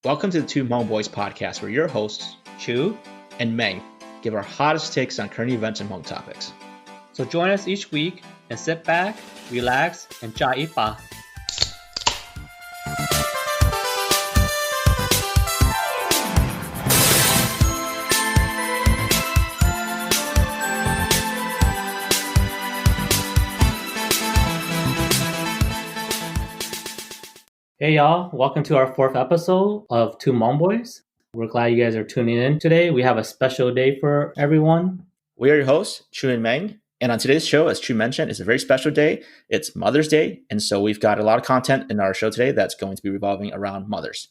Welcome to the Two Hmong Boys podcast, where your hosts, Chue. and Meng, give our hottest takes on current events and Hmong topics. So join us each week and sit back, relax, and cha ipa. Hey y'all, welcome to our fourth episode of Two Hmong Boys. We're glad you guys are tuning in today. We have a special day for everyone. We are your hosts, Chue and Meng, and on today's show, as Chue mentioned, it's a very special day. It's Mother's Day, and so we've got a lot of content in our show today that's going to be revolving around mothers.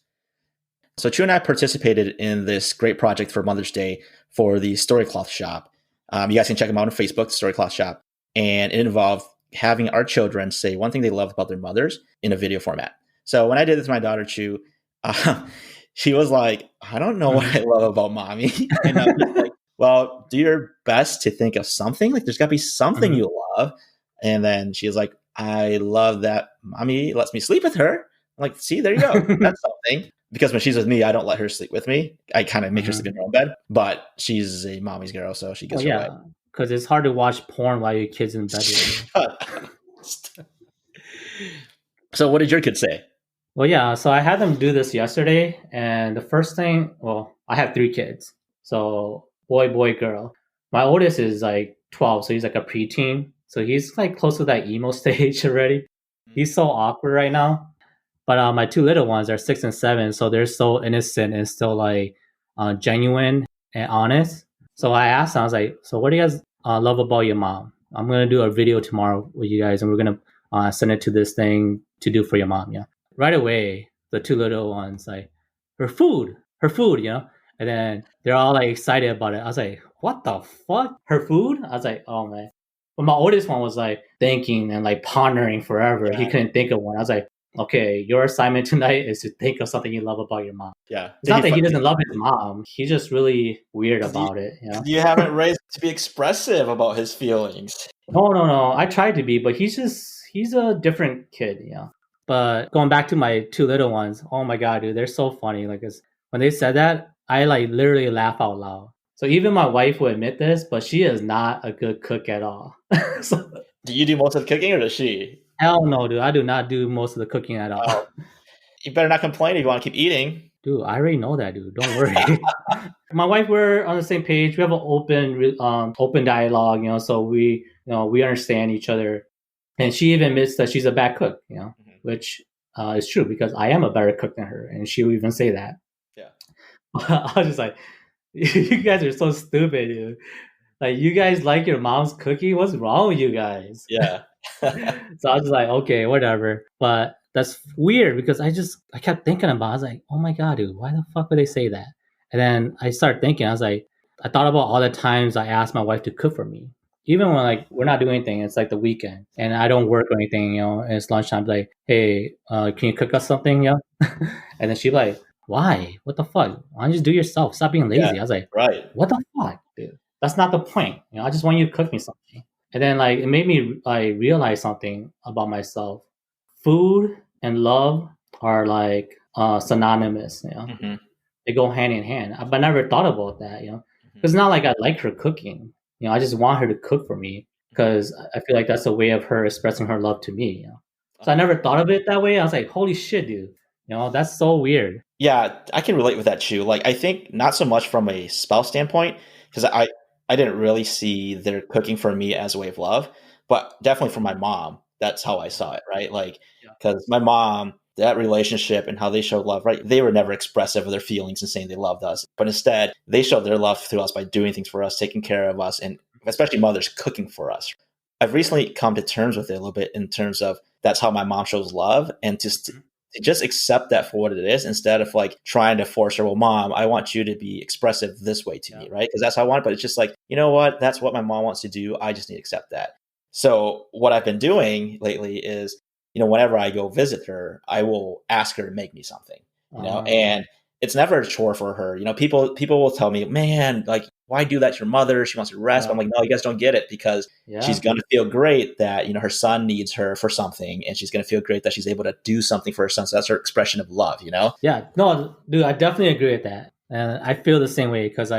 So Chue and I participated in this great project for Mother's Day for the Storycloth Shop. You guys can check them out on Facebook, the Storycloth Shop, and it involved having our children say one thing they loved about their mothers in a video format. So when I did this with my daughter, Chue, she was like, I don't know what I love about mommy. And I'm just like, well, do your best to think of something. Like, there's got to be something you love. And then she was like, I love that mommy lets me sleep with her. I'm like, see, there you go. That's something. Because when she's with me, I don't let her sleep with me. I kind of make her sleep in her own bed. But she's a mommy's girl, so she gets her way. Because it's hard to watch porn while your kid's in bed. So what did your kids say? Well, yeah, so I had them do this yesterday, and the first thing, I have 3 kids. So boy, girl. My oldest is like 12, so he's like a preteen. So he's like close to that emo stage already. He's so awkward right now. But my 2 little ones are 6 and 7, so they're so innocent and still like genuine and honest. So I asked them, I was like, so what do you guys love about your mom? I'm going to do a video tomorrow with you guys, and we're going to send it to this thing to do for your mom, yeah. Right away, the 2 little ones, like, her food, you know? And then they're all like excited about it. I was like, what the fuck? Her food? I was like, oh man. But my oldest one was like thinking and like pondering forever. Yeah. He couldn't think of one. I was like, okay, your assignment tonight is to think of something you love about your mom. Yeah. It's not that he doesn't love his mom. He's just really weird about it. You know? You haven't raised him to be expressive about his feelings. No. I tried to be, but he's a different kid, you know. But going back to my 2 little ones, oh my God, dude, they're so funny. Like, when they said that, I like literally laugh out loud. So even my wife will admit this, but she is not a good cook at all. So, do you do most of the cooking, or does she? Hell no, dude. I do not do most of the cooking at all. Oh. You better not complain if you want to keep eating. Dude, I already know that, dude. Don't worry. My wife, we're on the same page. We have an open dialogue, you know. So we understand each other, and she even admits that she's a bad cook, you know. Which is true, because I am a better cook than her, and she will even say that. Yeah. I was just like, you guys are so stupid, dude. Like, you guys like your mom's cooking? What's wrong with you guys? Yeah. So I was just like, okay, whatever. But that's weird, because I kept thinking about it. I was like, oh my God, dude, why the fuck would they say that? And then I started thinking, I was like, I thought about all the times I asked my wife to cook for me. Even when like we're not doing anything, it's like the weekend and I don't work or anything, you know, and it's lunchtime, like, hey, can you cook us something? Yeah. And then she's like, why? What the fuck? Why don't you just do it yourself? Stop being lazy. I was like, right. What the fuck, dude? That's not the point. You know, I just want you to cook me something. And then like it made me like realize something about myself. Food and love are like synonymous, you know. They go hand in hand. But I never thought about that, you know. It's not like I like her cooking. You know, I just want her to cook for me because I feel like that's a way of her expressing her love to me. You know? So I never thought of it that way. I was like, holy shit, dude. You know, that's so weird. Yeah, I can relate with that, Chue. Like, I think not so much from a spouse standpoint, because I didn't really see their cooking for me as a way of love, but definitely for my mom, that's how I saw it, right? Like, because my mom, that relationship and how they showed love, right? They were never expressive of their feelings and saying they loved us, but instead they showed their love through us by doing things for us, taking care of us, and especially mothers cooking for us. I've recently come to terms with it a little bit in terms of that's how my mom shows love, and to just accept that for what it is instead of like trying to force her, well, mom, I want you to be expressive this way to me, right? Because that's how I want it. But it's just like, you know what? That's what my mom wants to do. I just need to accept that. So what I've been doing lately is, you know, whenever I go visit her, I will ask her to make me something, you know, and it's never a chore for her. You know, people will tell me, man, like, why do that to your mother? She wants to rest. But I'm like, no, you guys don't get it, because she's going to feel great that, her son needs her for something, and she's going to feel great that she's able to do something for her son. So that's her expression of love, Yeah, no, dude, I definitely agree with that. And I feel the same way because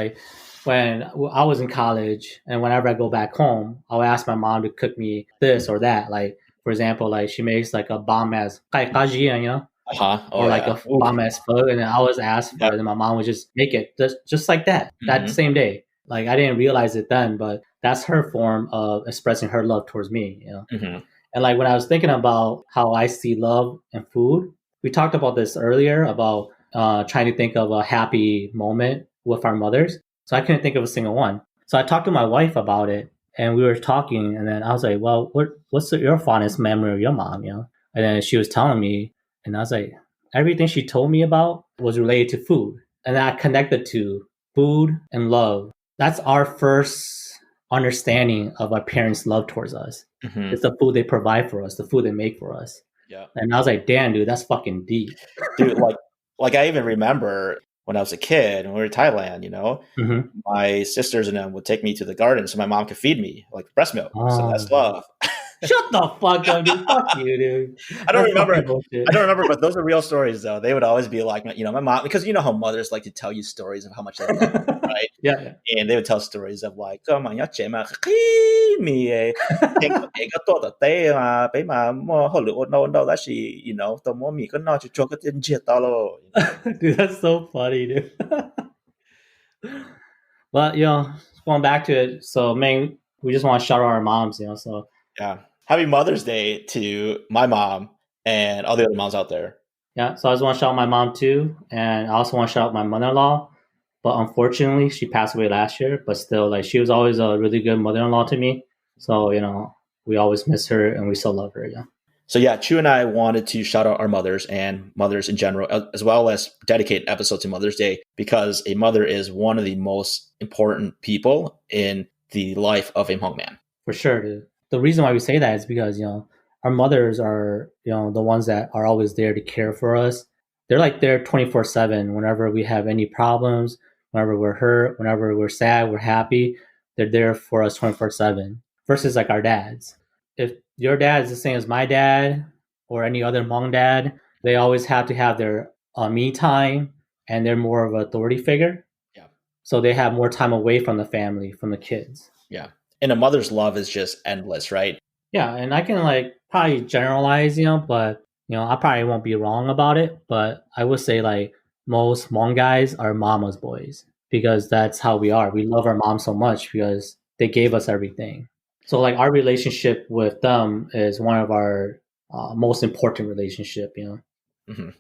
when I was in college and whenever I go back home, I'll ask my mom to cook me this or that. Like, for example, like she makes like a bomb ass or like a bomb ass pho, and then I always ask for it, and my mom would just make it just like that same day. Like I didn't realize it then, but that's her form of expressing her love towards me. And like when I was thinking about how I see love and food, we talked about this earlier about trying to think of a happy moment with our mothers. So I couldn't think of a single one. So I talked to my wife about it, and we were talking, and then I was like, "Well, what's your fondest memory of your mom?" And then she was telling me, and I was like, everything she told me about was related to food, and I connected to food and love. That's our first understanding of our parents' love towards us. It's the food they provide for us, the food they make for us. Yeah. And I was like, damn, dude, that's fucking deep. Dude, like I even remember when I was a kid and we were in Thailand, my sisters and them would take me to the garden so my mom could feed me like breast milk. So that's love. Shut the fuck up, dude. Fuck you, dude. I don't remember, but those are real stories, though. They would always be like, my mom, because you know how mothers like to tell you stories of how much they love you, right? Yeah. And they would tell stories of like, "咪一姐嘛咪個多得低嘛，俾嘛麼後來我no that she the mommy個no就做個電視到咯." Dude, that's so funny, dude. But going back to it, so Meng, we just want to shout out our moms, so yeah. Happy Mother's Day to my mom and all the other moms out there. Yeah, so I just want to shout out my mom too, and I also want to shout out my mother-in-law. But unfortunately, she passed away last year. But still, like she was always a really good mother-in-law to me. So we always miss her, and we still love her. Yeah. So yeah, Chue and I wanted to shout out our mothers and mothers in general, as well as dedicate an episode to Mother's Day, because a mother is one of the most important people in the life of a Hmong man. For sure, dude. The reason why we say that is because our mothers are the ones that are always there to care for us. They're like there 24/7 whenever we have any problems, whenever we're hurt, whenever we're sad, we're happy. They're there for us 24/7 versus like our dads. If your dad is the same as my dad or any other Hmong dad, they always have to have their me time, and they're more of an authority figure. Yeah. So they have more time away from the family, from the kids. Yeah. And a mother's love is just endless, right? Yeah, and I can like probably generalize, but I probably won't be wrong about it, but I would say like most Hmong guys are mama's boys because that's how we are. We love our mom so much because they gave us everything. So like our relationship with them is one of our most important relationship, Mm-hmm.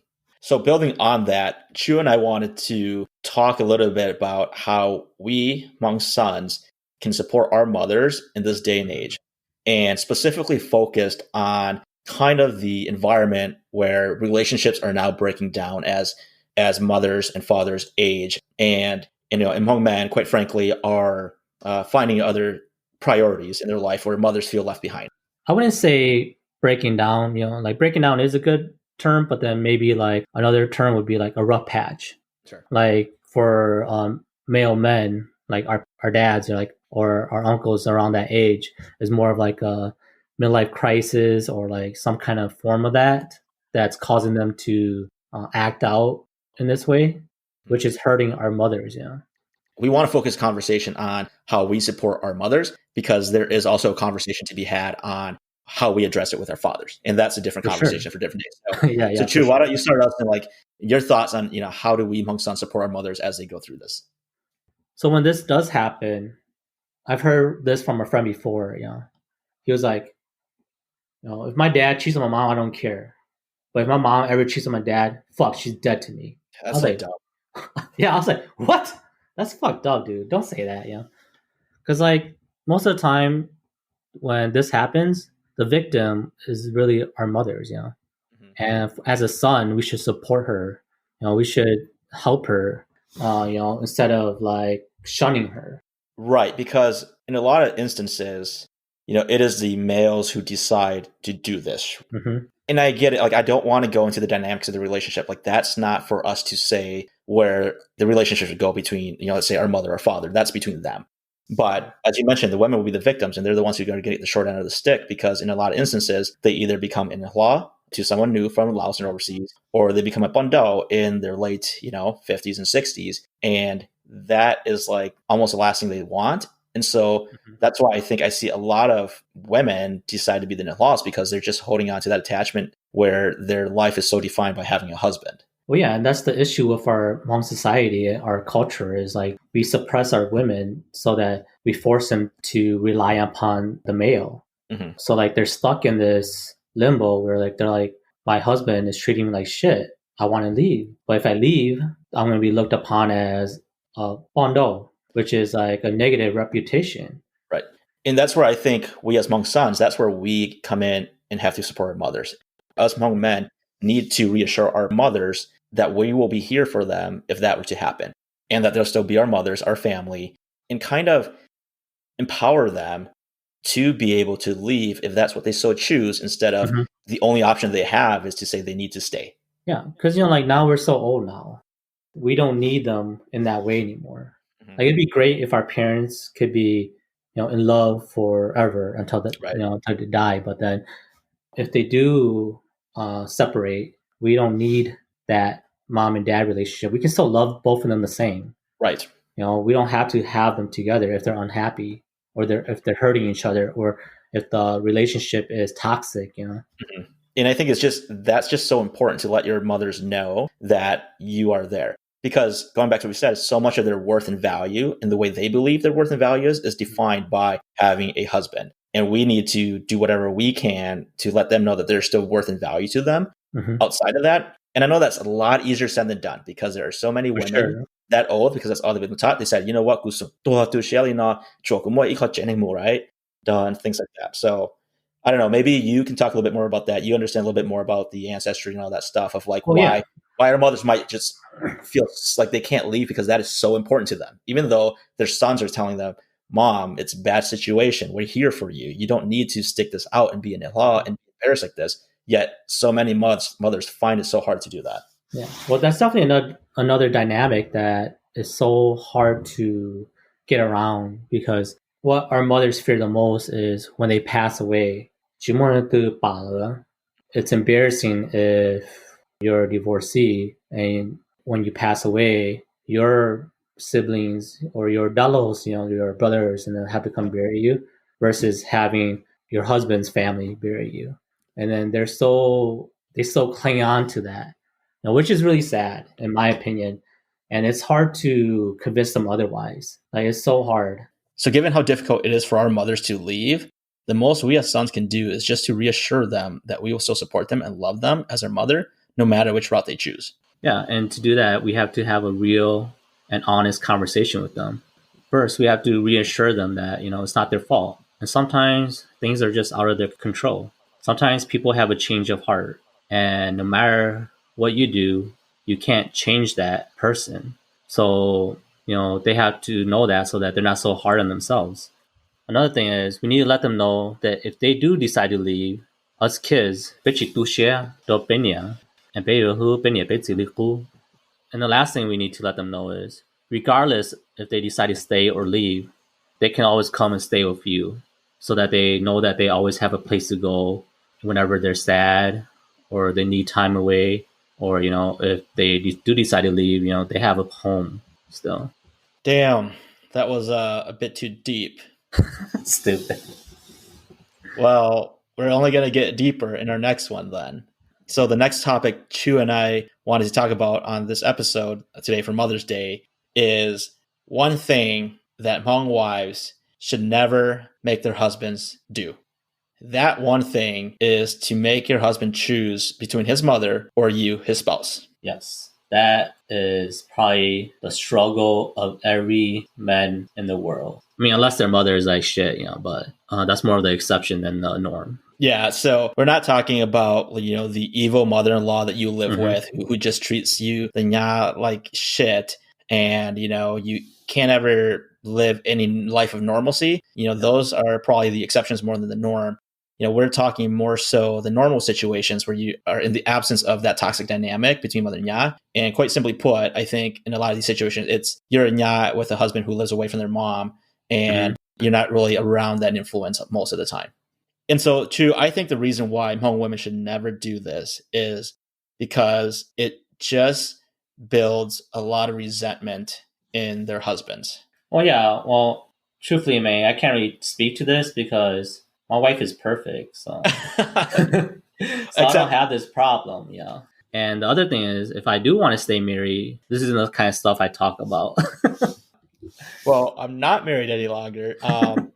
So building on that, Chue and I wanted to talk a little bit about how we, Hmong sons, can support our mothers in this day and age, and specifically focused on kind of the environment where relationships are now breaking down as mothers and fathers age, and Hmong men, quite frankly, are finding other priorities in their life where mothers feel left behind. I wouldn't say breaking down, like breaking down is a good term, but then maybe like another term would be like a rough patch. Sure. Like for male men, like our dads or our uncles around that age is more of like a midlife crisis or like some kind of form of that's causing them to act out in this way, which is hurting our mothers. We want to focus conversation on how we support our mothers, because there is also a conversation to be had on how we address it with our fathers, and that's a different conversation for different days. So, yeah. So Chue, why don't you start us in like your thoughts on how do we Hmong sons support our mothers as they go through this? So when this does happen, I've heard this from a friend before. He was like, if my dad cheats on my mom, I don't care, but if my mom ever cheats on my dad, fuck, she's dead to me. That's like dumb. Yeah, I was like, what? That's fucked up, dude. Don't say that, because like most of the time when this happens, the victim is really our mothers, and as a son, we should support her. We should help her, instead of like shunning her. Right, because in a lot of instances, it is the males who decide to do this. Mm-hmm. And I get it. Like, I don't want to go into the dynamics of the relationship. Like, that's not for us to say where the relationship should go between, let's say our mother or father. That's between them. But as you mentioned, the women will be the victims, and they're the ones who are going to get the short end of the stick, because in a lot of instances, they either become in-law to someone new from Laos and overseas, or they become a bandao in their late, 50s and 60s. And that is like almost the last thing they want. And so that's why I think I see a lot of women decide to be the in-laws, because they're just holding on to that attachment where their life is so defined by having a husband. Well, yeah, and that's the issue with our Hmong society, our culture, is like we suppress our women so that we force them to rely upon the male. Mm-hmm. So like they're stuck in this limbo where like they're like, my husband is treating me like shit. I want to leave, but if I leave, I'm going to be looked upon as a bondo, which is like a negative reputation. Right. And that's where I think we as Hmong sons, that's where we come in and have to support our mothers. Us Hmong men need to reassure our mothers that we will be here for them if that were to happen, and that they'll still be our mothers, our family, and kind of empower them to be able to leave if that's what they so choose, instead of the only option they have is to say they need to stay. Yeah, because like now we're so old now. We don't need them in that way anymore. Like it'd be great if our parents could be, in love forever until until they die. But then if they do separate, we don't need that mom and dad relationship. We can still love both of them the same. Right. We don't have to have them together if they're unhappy, or if they're hurting each other, or if the relationship is toxic. And I think that's just so important to let your mothers know that you are there. Because going back to what we said, so much of their worth and value and the way they believe their worth and value is defined by having a husband. And we need to do whatever we can to let them know that there's still worth and value to them outside of that. And I know that's a lot easier said than done, because there are so many women that old, because that's all they've been taught. They said, you know what, right? And things like that. So I don't know, maybe you can talk a little bit more about that. You understand a little bit more about the ancestry and all that stuff of like why our mothers might just feel like they can't leave, because that is so important to them. Even though their sons are telling them, Mom, it's a bad situation. We're here for you. You don't need to stick this out and be an in-law and be embarrassed like this. Yet so many mothers find it so hard to do that. Yeah. Well, that's definitely another dynamic that is so hard to get around, because what our mothers fear the most is when they pass away. It's embarrassing if you're a divorcee and when you pass away, your siblings or your dalos, your brothers, and then have to come bury you, versus having your husband's family bury you. And then they still cling on to that, which is really sad in my opinion. And it's hard to convince them otherwise. Like it's so hard. So given how difficult it is for our mothers to leave, the most we as sons can do is just to reassure them that we will still support them and love them as their mother, no matter which route they choose. Yeah, and to do that, we have to have a real and honest conversation with them. First, we have to reassure them that, it's not their fault. And sometimes things are just out of their control. Sometimes people have a change of heart. And no matter what you do, you can't change that person. So, they have to know that so that they're not so hard on themselves. Another thing is we need to let them know that if they do decide to leave, us kids, and the last thing we need to let them know is, regardless if they decide to stay or leave, they can always come and stay with you, so that they know that they always have a place to go whenever they're sad or they need time away, or, if they do decide to leave, they have a home still. Damn, that was a bit too deep. Stupid. Well, we're only going to get deeper in our next one then. So the next topic Chue and I wanted to talk about on this episode today for Mother's Day is one thing that Hmong wives should never make their husbands do. That one thing is to make your husband choose between his mother or you, his spouse. Yes. That is probably the struggle of every man in the world. I mean, unless their mother is like shit, but that's more of the exception than the norm. Yeah, so we're not talking about, the evil mother-in-law that you live with who just treats you like shit, and, you can't ever live any life of normalcy. Those are probably the exceptions more than the norm. we're talking more so the normal situations where you are in the absence of that toxic dynamic between mother and ya. And quite simply put, I think in a lot of these situations, it's you're a ya with a husband who lives away from their mom, and you're not really around that influence most of the time. And so, too, I think the reason why Hmong women should never do this is because it just builds a lot of resentment in their husbands. Well, yeah. Well, truthfully, May, I can't really speak to this because my wife is perfect. So, so I don't have this problem. Yeah. And the other thing is, if I do want to stay married, this isn't the kind of stuff I talk about. Well, I'm not married any longer.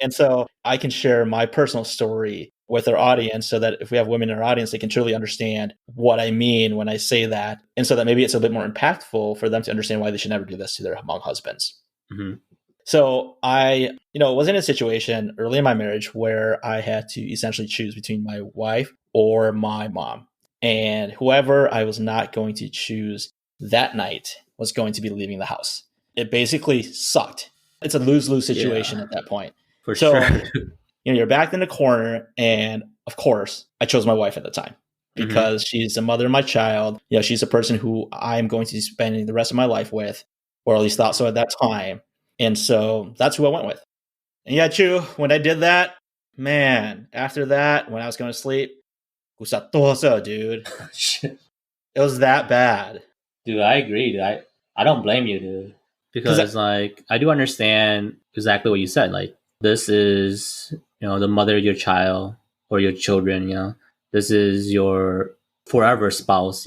And so I can share my personal story with our audience so that if we have women in our audience, they can truly understand what I mean when I say that. And so that maybe it's a bit more impactful for them to understand why they should never do this to their Hmong husbands. Mm-hmm. So I, was in a situation early in my marriage where I had to essentially choose between my wife or my mom. And whoever I was not going to choose that night was going to be leaving the house. It basically sucked. It's a lose-lose situation at that point. For sure. You're backed in the corner. And of course, I chose my wife at the time because she's the mother of my child. She's a person who I'm going to be spending the rest of my life with, or at least thought so at that time. And so that's who I went with. And yeah, Chue, when I did that, man, after that, when I was going to sleep, dude. It was that bad. Dude, I agree, dude. I don't blame you, dude. Because I do understand exactly what you said. Like, this is, the mother of your child or your children, This is your forever spouse,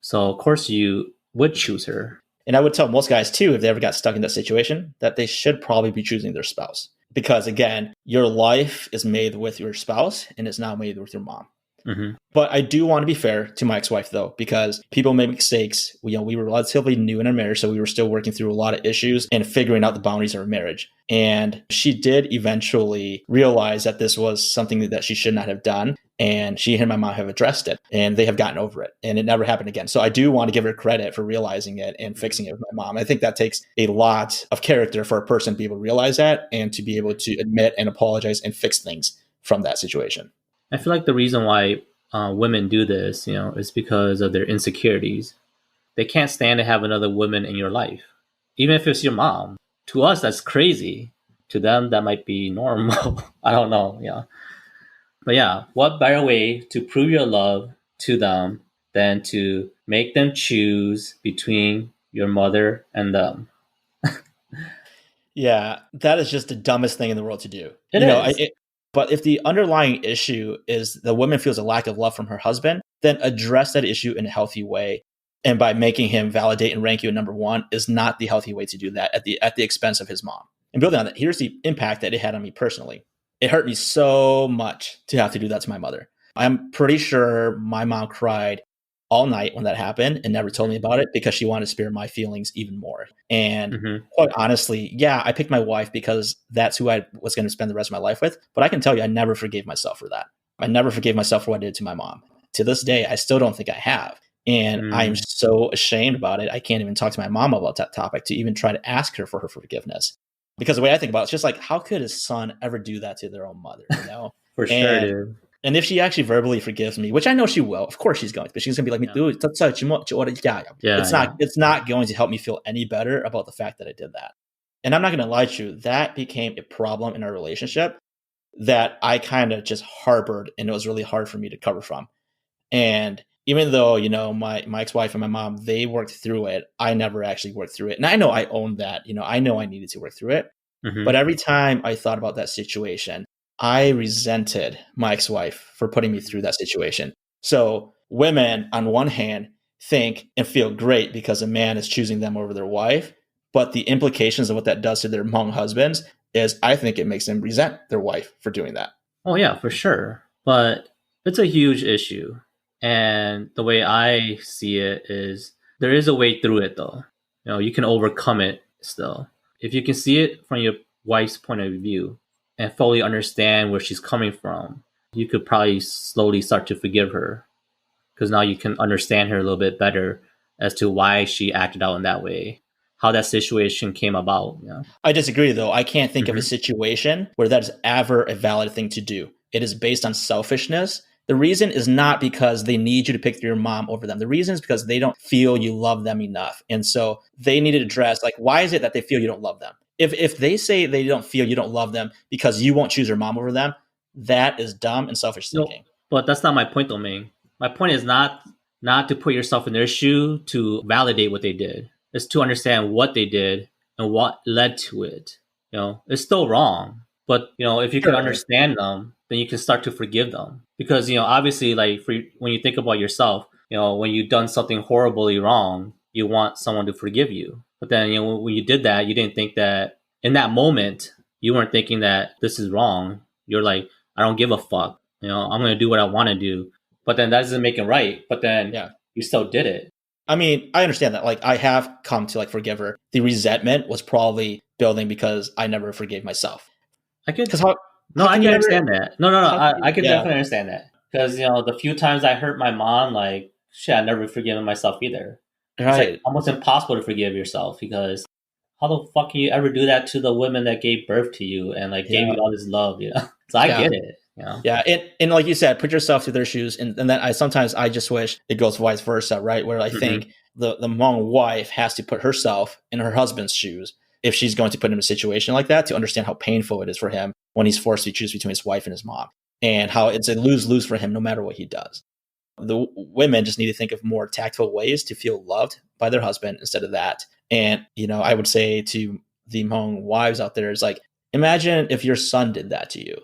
So of course you would choose her. And I would tell most guys too, if they ever got stuck in that situation, that they should probably be choosing their spouse. Because again, your life is made with your spouse and it's not made with your mom. Mm-hmm. But I do want to be fair to my ex-wife, though, because people make mistakes. We were relatively new in our marriage, so we were still working through a lot of issues and figuring out the boundaries of our marriage. And she did eventually realize that this was something that she should not have done. And she and my mom have addressed it, and they have gotten over it, and it never happened again. So I do want to give her credit for realizing it and fixing it with my mom. I think that takes a lot of character for a person to be able to realize that and to be able to admit and apologize and fix things from that situation. I feel like the reason why women do this, is because of their insecurities. They can't stand to have another woman in your life, even if it's your mom. To us, that's crazy. To them, that might be normal. I don't know. Yeah. But yeah, what better way to prove your love to them than to make them choose between your mother and them? Yeah, that is just the dumbest thing in the world to do. It is. But if the underlying issue is the woman feels a lack of love from her husband, then address that issue in a healthy way. And by making him validate and rank you at number one is not the healthy way to do that at the expense of his mom. And building on that, here's the impact that it had on me personally. It hurt me so much to have to do that to my mother. I'm pretty sure my mom cried all night when that happened and never told me about it because she wanted to spare my feelings even more. And quite honestly, yeah, I picked my wife because that's who I was going to spend the rest of my life with. But I can tell you, I never forgave myself for that. I never forgave myself for what I did to my mom. To this day, I still don't think I have. And I'm so ashamed about it. I can't even talk to my mom about that topic to even try to ask her for her forgiveness. Because the way I think about it, it's just like, how could his son ever do that to their own mother? For sure, dude. And if she actually verbally forgives me, which I know she will, of course she's going to, but she's going to be like, dude, it's not going to help me feel any better about the fact that I did that. And I'm not going to lie to you, that became a problem in our relationship that I kind of just harbored, and it was really hard for me to cover from. And even though, my ex-wife and my mom, they worked through it, I never actually worked through it. And I know I owned that, I know I needed to work through it. But every time I thought about that situation, I resented my ex-wife for putting me through that situation. So women, on one hand, think and feel great because a man is choosing them over their wife. But the implications of what that does to their Hmong husbands is I think it makes them resent their wife for doing that. Oh, yeah, for sure. But it's a huge issue. And the way I see it is there is a way through it, though. You can overcome it still. If you can see it from your wife's point of view and fully understand where she's coming from, you could probably slowly start to forgive her because now you can understand her a little bit better as to why she acted out in that way, how that situation came about. I disagree, though. I can't think of a situation where that is ever a valid thing to do. it is based on selfishness. The reason is not because they need you to pick your mom over them. The reason is because they don't feel you love them enough. And so they need to address, like, why is it that they feel you don't love them? If they say they don't feel you don't love them because you won't choose your mom over them, that is dumb and selfish thinking. No, but that's not my point, though, Ming. My point is not to put yourself in their shoe to validate what they did. It's to understand what they did and what led to it. It's still wrong, but if you can understand them, then you can start to forgive them. Because obviously, like when you think about yourself, when you've done something horribly wrong, you want someone to forgive you. But then when you did that, you didn't think that in that moment you weren't thinking that this is wrong. You're like, I don't give a fuck. I'm going to do what I want to do. But then that doesn't make it right. But then you still did it. I mean, I understand that. Like, I have come to forgive her. The resentment was probably building because I never forgave myself. I could. I can understand that. No. I can definitely understand that. Because the few times I hurt my mom, like, shit, I never forgiven myself either. Right. It's like almost impossible to forgive yourself, because how the fuck can you ever do that to the women that gave birth to you and gave you all this love? So I get it. Yeah, and like you said, put yourself through their shoes, and then I just wish it goes vice versa, right? Where I think the Hmong wife has to put herself in her husband's shoes if she's going to put him in a situation like that, to understand how painful it is for him when he's forced to choose between his wife and his mom, and how it's a lose-lose for him no matter what he does. The women just need to think of more tactful ways to feel loved by their husband instead of that. And I would say to the Hmong wives out there is like, imagine if your son did that to you.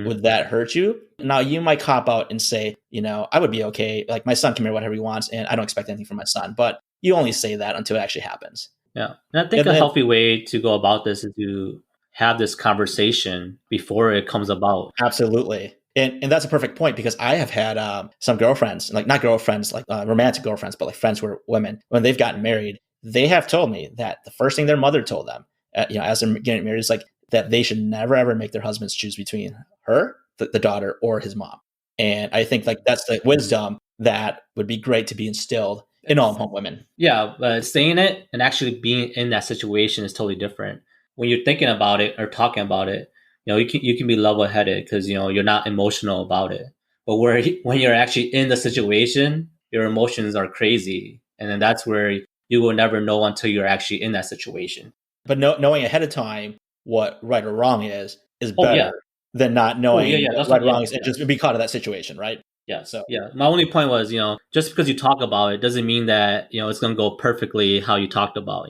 Would that hurt you? Now, you might cop out and say, I would be okay. Like, my son can marry whatever he wants, and I don't expect anything from my son. But you only say that until it actually happens. Yeah. And I think a healthy way to go about this is to have this conversation before it comes about. Absolutely. And that's a perfect point, because I have had some girlfriends, like not girlfriends, like romantic girlfriends, but like friends who are women, when they've gotten married, they have told me that the first thing their mother told them, as they're getting married, is like that they should never, ever make their husbands choose between her, the daughter, or his mom. And I think that's the wisdom that would be great to be instilled in all Hmong women. Yeah, but saying it and actually being in that situation is totally different. When you're thinking about it or talking about it, you can be level-headed because you're not emotional about it. But when you're actually in the situation, your emotions are crazy, and then that's where you will never know until you're actually in that situation. But knowing ahead of time what right or wrong is better than not knowing what right or wrong is and just be caught in that situation, right? Yeah. So my only point was, just because you talk about it doesn't mean that it's going to go perfectly how you talked about.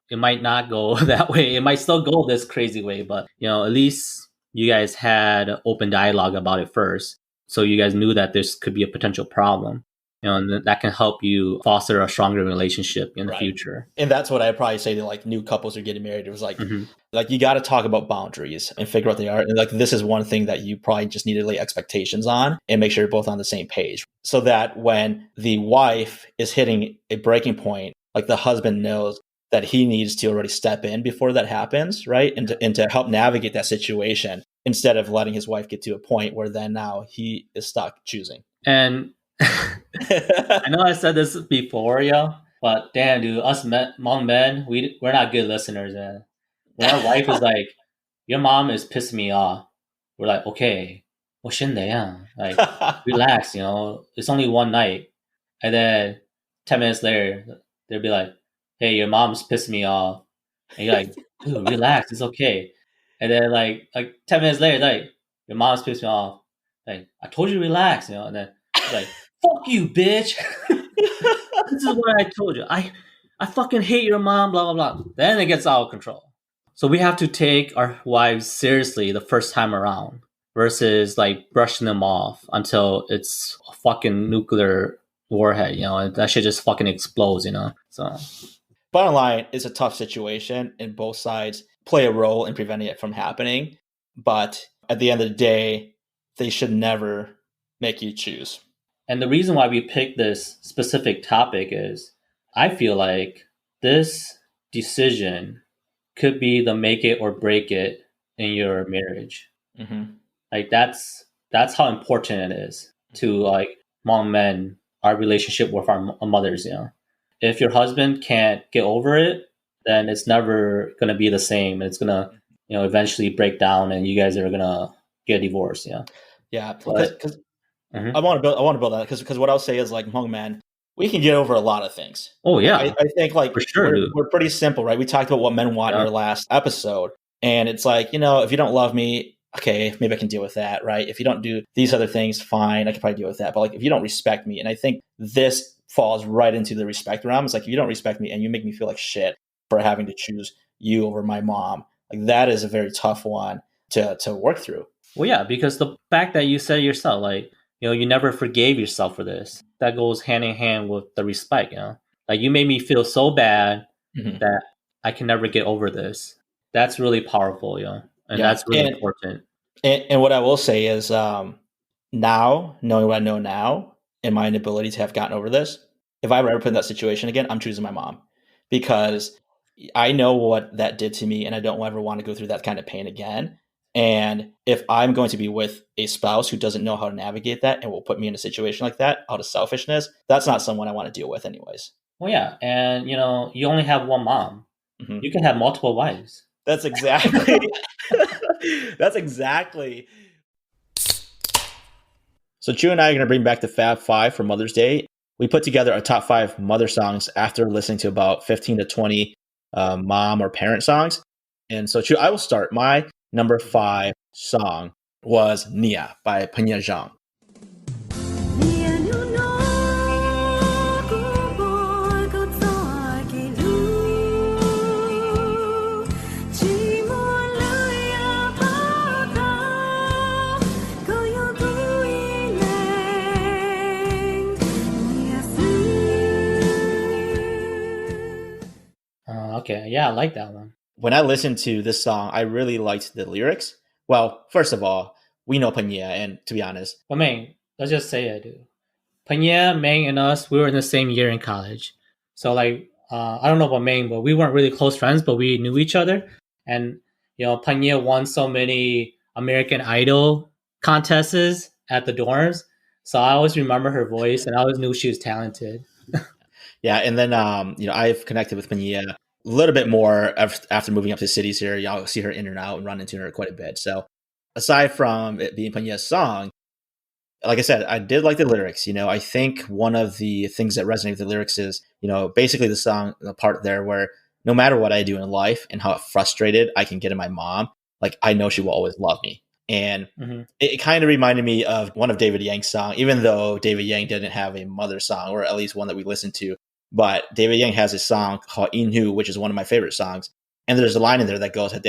It might not go that way. It might still go this crazy way, but at least you guys had open dialogue about it first, so you guys knew that this could be a potential problem. And that can help you foster a stronger relationship in the future. And that's what I'd probably say to new couples who are getting married. It was like you got to talk about boundaries and figure out what they are. And this is one thing that you probably just need to lay expectations on and make sure you're both on the same page, so that when the wife is hitting a breaking point, the husband knows that he needs to already step in before that happens, right? And to help navigate that situation, instead of letting his wife get to a point where then now he is stuck choosing. And I know I said this before, but damn, dude, us Hmong men, we're not good listeners, man. When our wife is like, your mom is pissing me off, we're like, okay, relax, it's only one night. And then 10 minutes later, they'll be like, hey, your mom's pissing me off. And you're like, dude, relax, it's okay. And then like 10 minutes later, your mom's pissed me off. Like, I told you to relax, and then like, fuck you, bitch. This is what I told you. I fucking hate your mom, blah, blah, blah. Then it gets out of control. So we have to take our wives seriously the first time around versus brushing them off until it's a fucking nuclear warhead, and that shit just fucking explodes, So bottom line, it's a tough situation, and both sides play a role in preventing it from happening. But at the end of the day, they should never make you choose. And the reason why we picked this specific topic is I feel like this decision could be the make it or break it in your marriage. That's how important it is to Hmong men, our relationship with our mothers. If your husband can't get over it, then it's never going to be the same. It's going to eventually break down, and you guys are going to get divorced. Yeah, But because mhm. I want to build that because what I'll say is like Hmong men, we can get over a lot of things. Oh Like yeah, I think like for sure, dude. we're pretty simple, right? We talked about what men want in Yeah. our last episode, and it's like if you don't love me, okay, maybe I can deal with that, right? If you don't do these other things, fine, I can probably deal with that. But like if you don't respect me, and I think this falls right into the respect realm. It's like if you don't respect me and you make me feel like shit for having to choose you over my mom, like that is a very tough one to work through. Well, yeah, because the fact that you said yourself, like, you never forgave yourself for this, that goes hand in hand with the respect, Like, you made me feel so bad Mhm. that I can never get over this. That's really powerful, and Yeah, that's really important. and what I will say is, now knowing what I know now, and my inability to have gotten over this, if I were ever put in that situation again, I'm choosing my mom because I know what that did to me, and I don't ever want to go through that kind of pain again. And if I'm going to be with a spouse who doesn't know how to navigate that and will put me in a situation like that out of selfishness, that's not someone I want to deal with, anyways. Well, yeah, and, you only have one mom. Mhm. You can have multiple wives. That's exactly. That's exactly. So Chu and I are going to bring back the Fab Five for Mother's Day. We put together a top five mother songs after listening to about 15 to 20 mom or parent songs. And so Chu, I will start. My number five song was Nia by Panya Zhang. Okay, yeah, I like that one. When I listened to this song, I really liked the lyrics. Well, first of all, we know Panya, and to be honest, But man, let's just say it, dude. Panya, Meng, and us, we were in the same year in college. So like, I don't know about Meng, but we weren't really close friends, but we knew each other. And Panya won so many American Idol contests at the dorms. So I always remember her voice, and I always knew she was talented. yeah. And then I've connected with Panya a little bit more after moving up to cities here. Y'all see her in and out and run into her quite a bit. So aside from it being Panya's song, like I said, I did like the lyrics. I think one of the things that resonate with the lyrics is, basically the song, the part there where no matter what I do in life and how frustrated I can get in my mom, like I know she will always love me. And Hmm. it kind of reminded me of one of David Yang's song, even though David Yang didn't have a mother song, or at least one that we listened to. But David Yang has a song called Inhu, which is one of my favorite songs. And there's a line in there that goes, so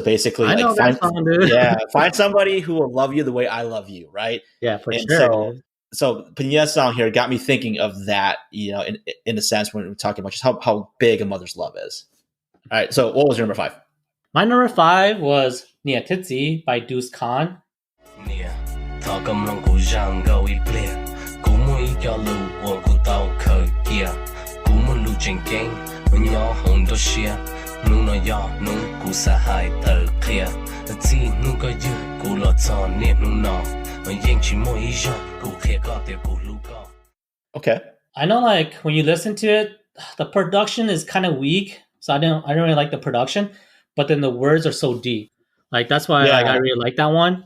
basically I like know that song, dude. find somebody who will love you the way I love you, right? Yeah, for And sure, dude. so Panya's song here got me thinking of that, in a sense when we're talking about just how big a mother's love is. All right, so what was your number five? My number five was Nia Titsi by Deuce Khan. Okay. I know, like, when you listen to it, the production is kind of weak, so I don't really like the production. But then the words are so deep, like that's why like I Yeah. really like that one.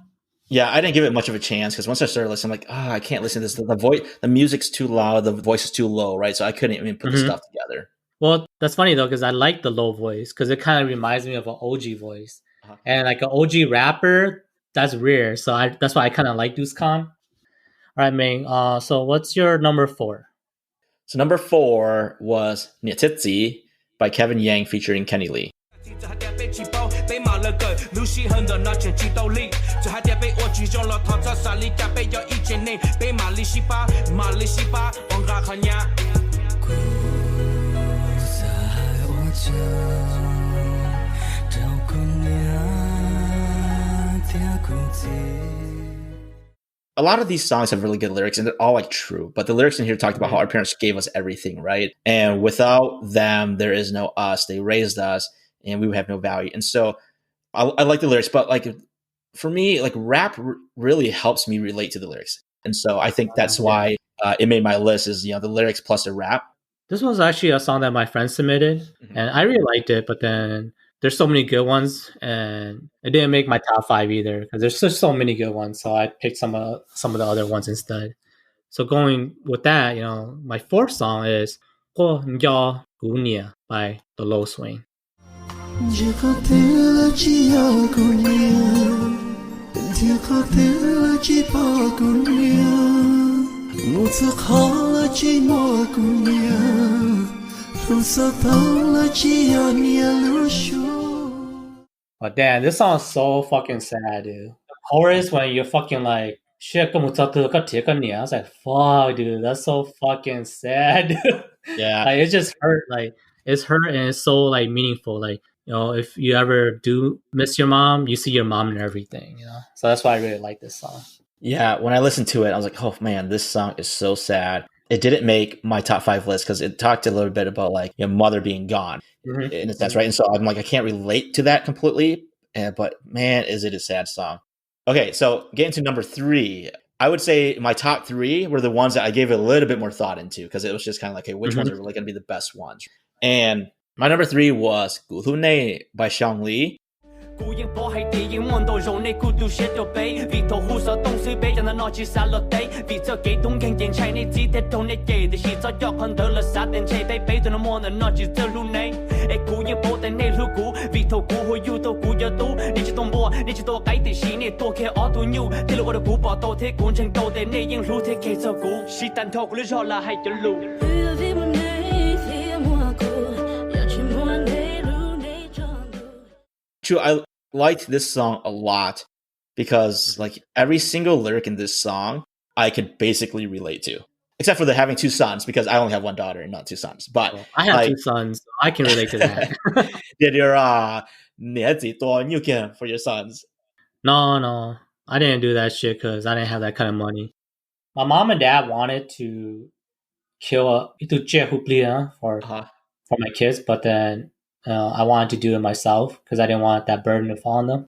Yeah, I didn't give it much of a chance because once I started listening, I'm like, I can't listen to this. The voice, the music's too loud, the voice is too low, right? So I couldn't even put the Hmm. stuff together. Well, that's funny though because I like the low voice because it kind of reminds me of an OG voice, Uh-huh. and like an OG rapper that's rare. So that's why I kind of like Deuce Khan. All right, Ming. So what's your number four? So number four was Nietitzi by Kevin Yang featuring Kenny Lee. A lot of these songs have really good lyrics and they're all like true, but the lyrics in here talked about how our parents gave us everything, right? And without them, there is no us. They raised us and we would have no value. And so I like the lyrics, but like for me, like rap really helps me relate to the lyrics. And so I think that's Yeah. why it made my list is, the lyrics plus the rap. This was actually a song that my friend submitted, Mhm. and I really liked it. But then there's so many good ones, and it didn't make my top five either because there's just so many good ones. So I picked some of the other ones instead. So going with that, my fourth song is "Cô Nyo Gu Nia" by the Low Swing. Oh damn, this song is so fucking sad, dude. The chorus when you're fucking like shit, I was like, fuck, dude, that's so fucking sad, dude. Yeah. Like it just hurt. Like it's hurt and it's so like meaningful. Like, if you ever do miss your mom, you see your mom and everything, So that's why I really like this song. Yeah, when I listened to it, I was like, oh man, this song is so sad. It didn't make my top 5 list because it talked a little bit about like your mother being gone in a sense, right? And so I'm like, I can't relate to that completely. But man, is it a sad song. Okay, so getting to number 3, I would say my top 3 were the ones that I gave a little bit more thought into because it was just kind of like, hey, which ones are really going to be the best ones? And my number 3 was Gu Hu Ne by Xiang Li. 孤影波喺地影望到用你孤獨寫咗俾 vì thầu hú sợ đông水俾人哋攞住晒落地 vì cho幾東經驗砌你只得同你記的是在約看到了殺定砌低俾到你望人攞住這路你誒孤影波定你路估 vì thầu估去要到估有到你知道波你知道計的是你多嘅我都要啲路我哋估博到啲管程到地你應路啲其實估是但托你錯啦係條路 True, I liked this song a lot because like every single lyric in this song I could basically relate to. Except for the having 2 sons because I only have 1 daughter and not 2 sons. But I have 2 sons, so I can relate to that. Did your 你自己多 you can for your sons? No, I didn't do that shit because I didn't have that kind of money. My mom and dad wanted to kill for my kids, but then I wanted to do it myself because I didn't want that burden to fall on them.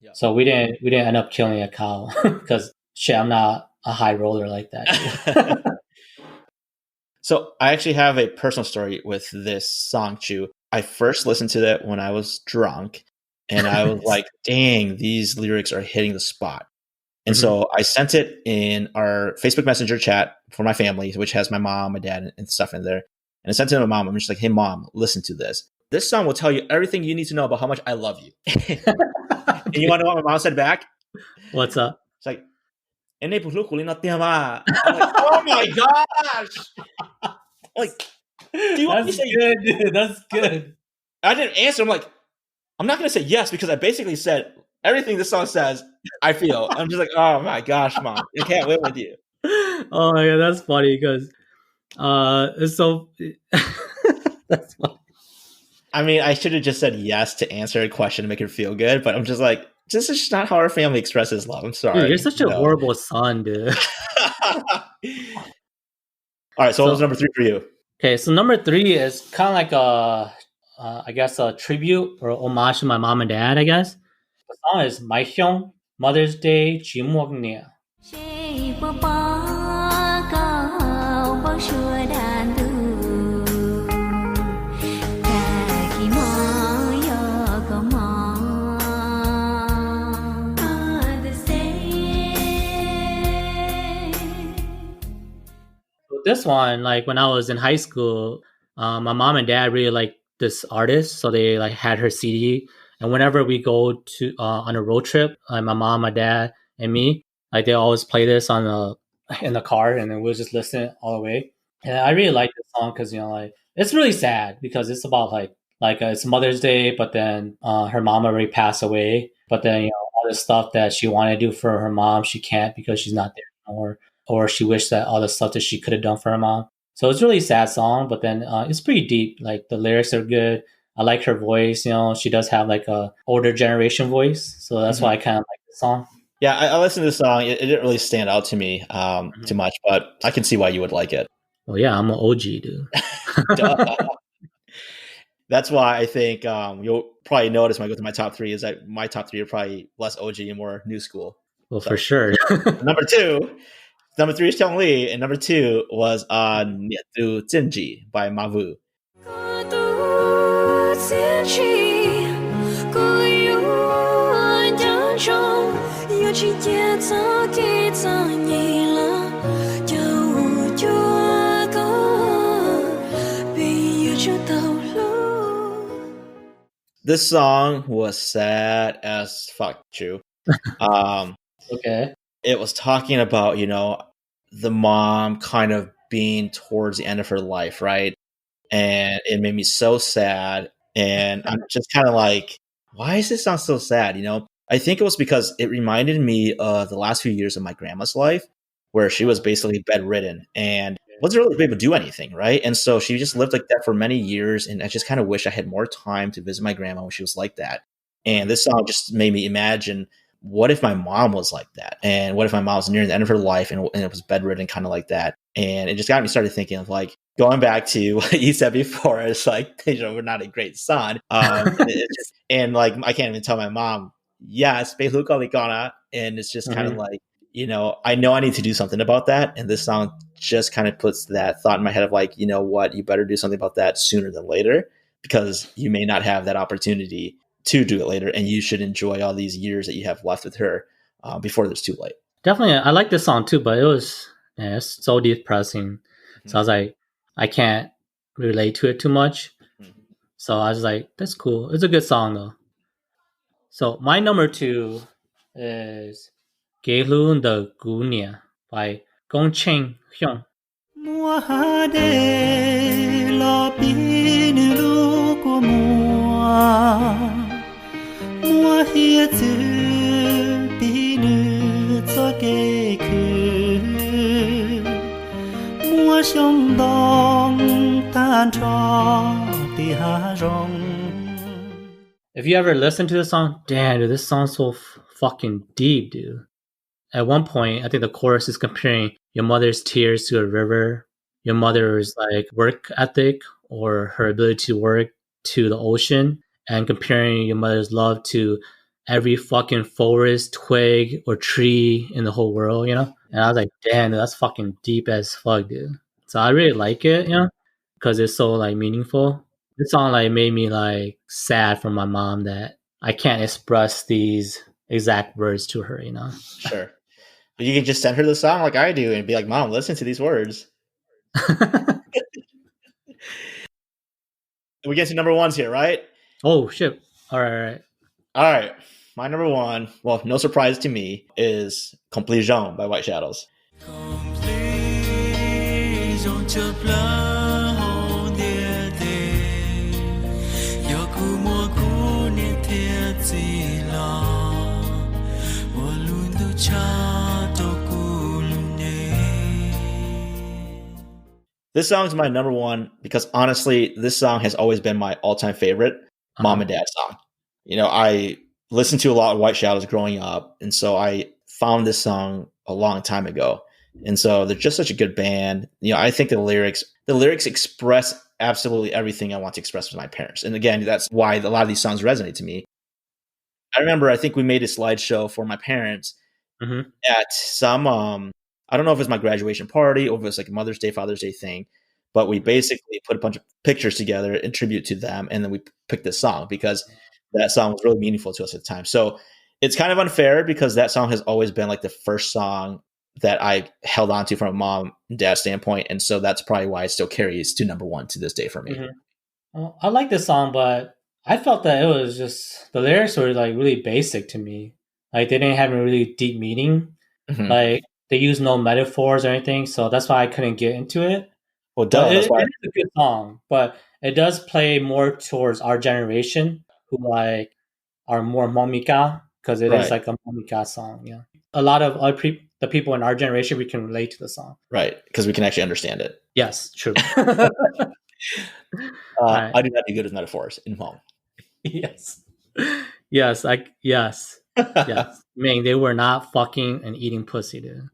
Yeah. So we didn't end up killing a cow because shit, I'm not a high roller like that. So I actually have a personal story with this song, Chue. I first listened to it when I was drunk, and I was like, "Dang, these lyrics are hitting the spot." And so I sent it in our Facebook Messenger chat for my family, which has my mom, my dad, and stuff in there. And I sent it to my mom. I'm just like, "Hey, mom, listen to this. This song will tell you everything you need to know about how much I love you." And you want to know what my mom said back? What's up? It's like, I'm like, oh my gosh! Like, do you want me to say good, dude? That's good. I didn't answer. I'm like, I'm not going to say yes because I basically said everything this song says. I feel. I'm just like, oh my gosh, mom, I can't live with you. Oh my god, that's funny because it's so. That's funny. I mean, I should have just said yes to answer a question to make her feel good, but I'm just like, this is just not how our family expresses love. I'm sorry. Dude, you're such a horrible son, dude. All right, so what was number 3 for you? Okay, so number 3 is kind of like I guess a tribute or homage to my mom and dad, I guess. The song is My Hyung, Mother's Day, Ji Muok Nia. This one, like when I was in high school, my mom and dad really liked this artist, so they like had her CD. And whenever we go to on a road trip, my mom, my dad, and me, like they always play this in the car, and then we'll just listen all the way. And I really like this song because like it's really sad because it's about like it's Mother's Day, but then her mom already passed away. But then all the stuff that she wanted to do for her mom, she can't because she's not there anymore. Or she wished that all the stuff that she could have done for her mom. So it's really a sad song, but then it's pretty deep. Like the lyrics are good. I like her voice. She does have like a older generation voice. So that's why I kind of like the song. Yeah, I listened to the song. It didn't really stand out to me too much, but I can see why you would like it. Well, yeah, I'm an OG, dude. That's why I think you'll probably notice when I go to my top 3 is that my top 3 are probably less OG and more new school. Well, so, for sure. Number 3 is Xiang Li, and number 2 was Nie Du Jinji by Mavu. This song was sad as fuck, Chu. Okay. It was talking about, the mom kind of being towards the end of her life, right? And it made me so sad. And I'm just kind of like, why is this song so sad? I think it was because it reminded me of the last few years of my grandma's life, where she was basically bedridden and wasn't really able to do anything, right? And so she just lived like that for many years. And I just kind of wish I had more time to visit my grandma when she was like that. And this song just made me imagine, what if my mom was like that? And what if my mom was near the end of her life and it was bedridden, kind of like that? And it just got me started thinking of like, going back to what you said before, it's like, we're not a great son. And like, I can't even tell my mom, yes, and it's just kind of like, I know I need to do something about that. And this song just kind of puts that thought in my head of like, you know what, you better do something about that sooner than later, because you may not have that opportunity to do it later. And you should enjoy all these years that you have left with her before it's too late. Definitely. I like this song too, but it's so depressing. Mm-hmm. So I was like, I can't relate to it too much. Mm-hmm. So I was like, that's cool. It's a good song though. So my number 2 is Gay Lu the Gunia by Gong Cheng Hyung. If you ever listen to the song, damn, dude, this song's so fucking deep, dude. At one point, I think the chorus is comparing your mother's tears to a river, your mother's like work ethic or her ability to work to the ocean, and comparing your mother's love to every fucking forest, twig, or tree in the whole world, And I was like, damn, dude, that's fucking deep as fuck, dude. So I really like it, because it's so like meaningful. This song like made me like sad for my mom that I can't express these exact words to her, Sure. But you can just send her the song like I do and be like, Mom, listen to these words. We get to number 1s here, right? Oh, shit. All right. My number 1, well, no surprise to me, is Completion by White Shadows. This song is my number 1 because honestly, this song has always been my all-time favorite mom and dad song. I listened to a lot of White Shadows growing up, and so I found this song a long time ago. And so they're just such a good band. I think the lyrics express absolutely everything I want to express with my parents. And again, that's why a lot of these songs resonate to me. I remember, I think we made a slideshow for my parents at some, I don't know if it was my graduation party or if it was like a Mother's Day, Father's Day thing, but we basically put a bunch of pictures together in tribute to them. And then we picked this song because that song was really meaningful to us at the time. So it's kind of unfair because that song has always been like the first song that I held on to from a mom and dad standpoint. And so that's probably why it still carries to number 1 to this day for me. Mm-hmm. Well, I like this song, but I felt that it was just, the lyrics were like really basic to me. Like they didn't have a really deep meaning. Mm-hmm. Like they used no metaphors or anything. So that's why I couldn't get into it. Well, that's why. It is a good song, but it does play more towards our generation who like are more momika, because it is like a momika song. Yeah. A lot of the people in our generation, we can relate to the song. Right. Because we can actually understand it. Yes, true. Right. I do not do good with metaphors in Hmong. Yes. Yes. Yes. Meng, they were not fucking and eating pussy, dude.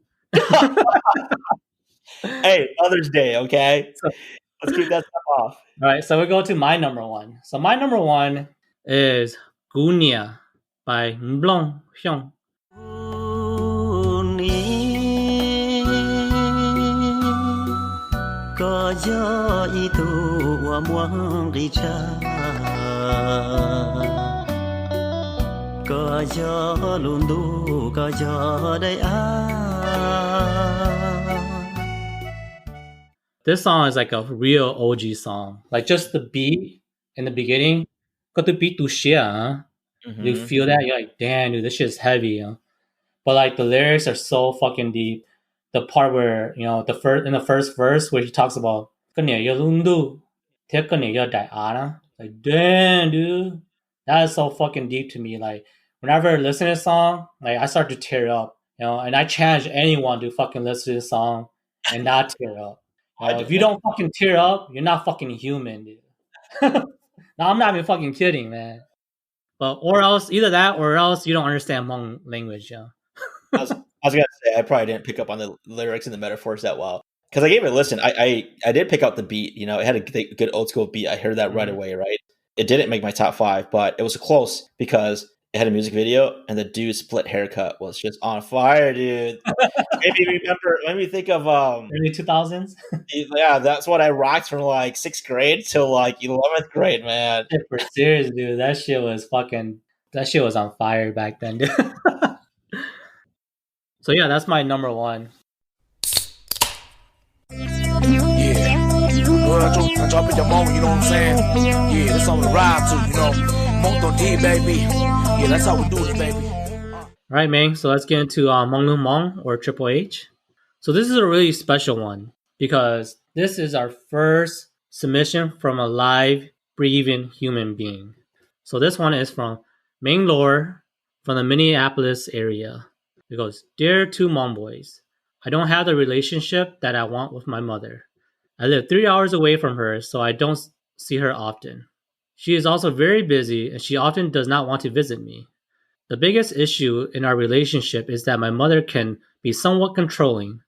Hey, Mother's Day, okay? So, let's keep that stuff off. All right, so we go to my number 1. So my number 1 is Gunia by Mblong Hyung. có gió luôn đủ có gió đây This song is like a real OG song. Like just the beat in the beginning. Got the beat to shit, huh? You feel that? You're like, damn, dude, this shit's heavy, huh? But like the lyrics are so fucking deep. The part where, you know, in the first verse where he talks about like, damn, dude. That is so fucking deep to me. Like, whenever I listen to this song, like I start to tear up. You know, and I challenge anyone to fucking listen to this song and not tear up. You know, if you don't fucking tear up, you're not fucking human, dude. No, I'm not even fucking kidding, man. But or else either that or else you don't understand Hmong language, yeah. I was gonna say I probably didn't pick up on the lyrics and the metaphors that well because I gave it a listen. I did pick out the beat. You know, it had a good old school beat. I heard that right away. Right, it didn't make my top 5, but it was close because it had a music video and the dude's split haircut was just on fire, dude. Made me think of early 2000s. Yeah, that's what I rocked from like 6th grade till like 11th grade, man. For serious, dude, that shit was on fire back then, dude. So yeah, that's my number 1. Well, I drop in the moment, you know what I'm saying? Yeah, that's all we ride to, you know. Monk on D, baby. Yeah, that's how we do it, baby. Alright, Meng, so let's get into Hmong Nu Mong, or Triple H. So this is a really special one, because this is our first submission from a live, breathing human being. So this one is from Meng Lore, from the Minneapolis area. It goes, Dear two Hmong boys, I don't have the relationship that I want with my mother. I live 3 hours away from her, so I don't see her often. She is also very busy, and she often does not want to visit me. The biggest issue in our relationship is that my mother can be somewhat controlling,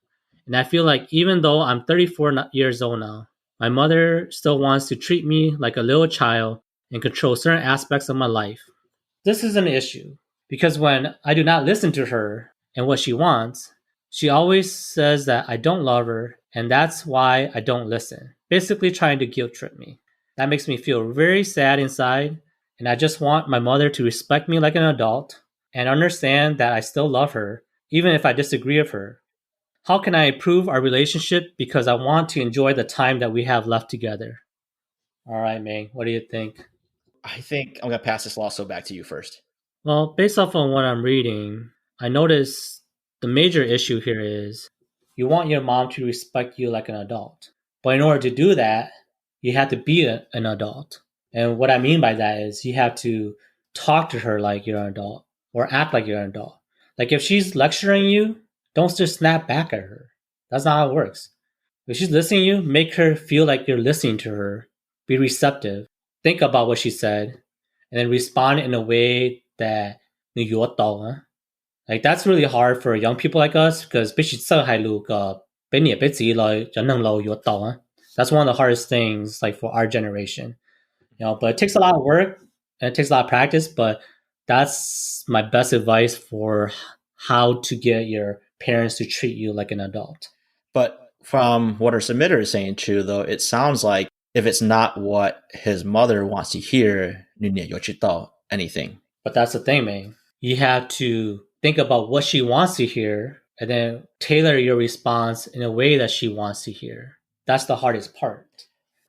and I feel like even though I'm 34 years old now, my mother still wants to treat me like a little child and control certain aspects of my life. This is an issue, because when I do not listen to her and what she wants, she always says that I don't love her, and that's why I don't listen, basically trying to guilt trip me. That makes me feel very sad inside, and I just want my mother to respect me like an adult and understand that I still love her, even if I disagree with her. How can I improve our relationship, because I want to enjoy the time that we have left together? All right, Meng, what do you think? I think I'm gonna pass this also back to you first. Well, based off on what I'm reading, I notice the major issue here is you want your mom to respect you like an adult. But in order to do that, you have to be an adult. And what I mean by that is you have to talk to her like you're an adult or act like you're an adult. Like if she's lecturing you, don't just snap back at her. That's not how it works. If she's listening to you, make her feel like you're listening to her. Be receptive. Think about what she said, and then respond in a way that like that's really hard for young people like us, because that's one of the hardest things like for our generation. You know, but it takes a lot of work and it takes a lot of practice, but that's my best advice for how to get your parents to treat you like an adult. But from what our submitter is saying, Chue, though, it sounds like if it's not what his mother wants to hear, anything. But that's the thing, man. You have to think about what she wants to hear and then tailor your response in a way that she wants to hear. That's the hardest part.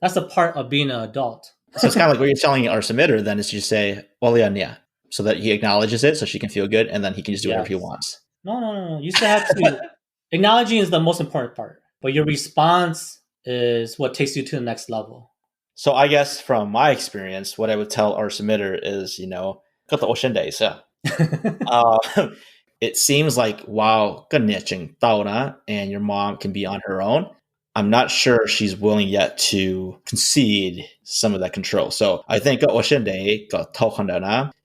That's the part of being an adult. So it's kind of like what you're telling our submitter then is you say, well, yeah, so that he acknowledges it so she can feel good, and then he can just do whatever he wants. No. You still have to. Acknowledging is the most important part, but your response is what takes you to the next level. So I guess from my experience, what I would tell our submitter is, it seems like, wow, and your mom can be on her own. I'm not sure she's willing yet to concede some of that control. So I think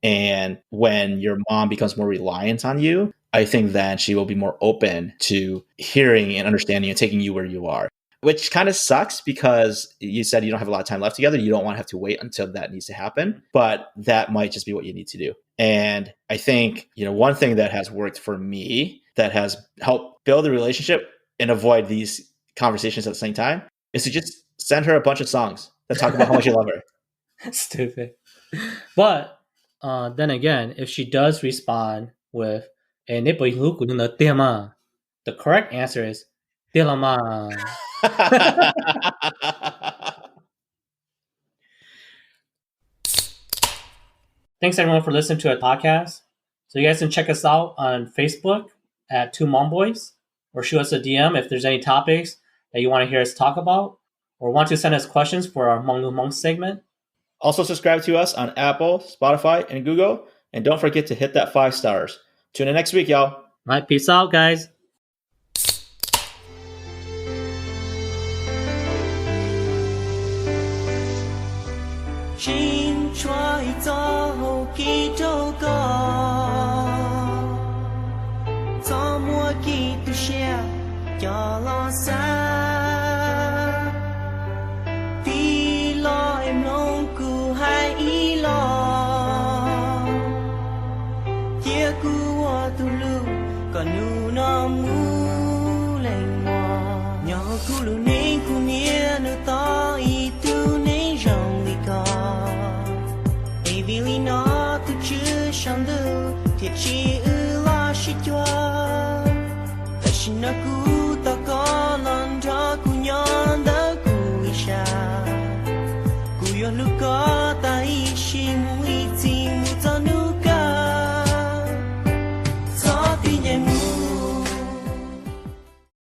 and when your mom becomes more reliant on you, I think then she will be more open to hearing and understanding and taking you where you are. Which kind of sucks because you said you don't have a lot of time left together. You don't want to have to wait until that needs to happen, but that might just be what you need to do. And I think, one thing that has worked for me that has helped build the relationship and avoid these conversations at the same time is to just send her a bunch of songs that talk about how much you love her. Stupid. But Then again, if she does respond with the correct answer is Dilama. Thanks everyone for listening to our podcast. So you guys can check us out on Facebook at Two Hmong Boys, or shoot us a DM if there's any topics that you want to hear us talk about, or want to send us questions for our Hmong Hmong segment. Also subscribe to us on Apple, Spotify, and Google, and don't forget to hit that 5 stars. Tune in next week, y'all. All right, peace out, guys. Chinh choai cho hậu kỳ trâu có cho mua kỳ tu xe cho lo xa tí lo em nông cu hai ý lo chia cu hoa tu lu còn nu nó mu lành mò nhỏ cu lu nên cu nia nu to ý tu nên rong đi co vì nó tu chưa sang đâu thiệt chỉ lo shi chua ta xin nó cu ta có lần cho cu nhon đã cu isha cu yo lu có ta ishi mu iti mu ta nu ka so ti nyem